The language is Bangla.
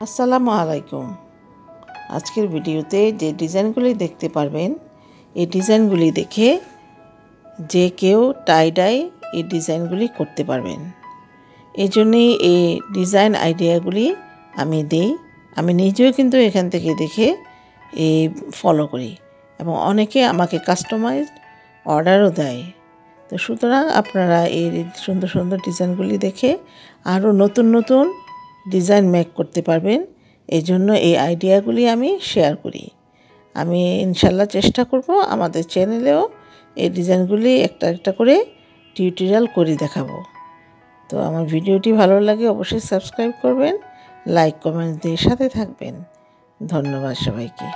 আসসালামু আলাইকুম। আজকের ভিডিওতে যে ডিজাইনগুলি দেখতে পারবেন এই ডিজাইনগুলি দেখে যে কেউ টাই ডাই এই ডিজাইনগুলি করতে পারবেন। এই জন্যই এই ডিজাইন আইডিয়াগুলি আমি দিই। আমি নিজেও কিন্তু এখান থেকে দেখে এই ফলো করি এবং অনেকে আমাকে কাস্টমাইজ অর্ডারও দেয়। তো সুতরাং আপনারা এই সুন্দর সুন্দর ডিজাইনগুলি দেখে আরও নতুন নতুন ডিজাইন মেক করতে পারবেন। এই জন্য এই আইডিয়াগুলি আমি শেয়ার করি। আমি ইনশাল্লাহ চেষ্টা করব আমাদের চ্যানেলেও এই ডিজাইনগুলি একটা একটা করে টিউটোরিয়াল করে দেখাবো। তো আমার ভিডিওটি ভালো লাগে অবশ্যই সাবস্ক্রাইব করবেন, লাইক কমেন্ট দিয়ে সাথে থাকবেন। ধন্যবাদ সবাইকে।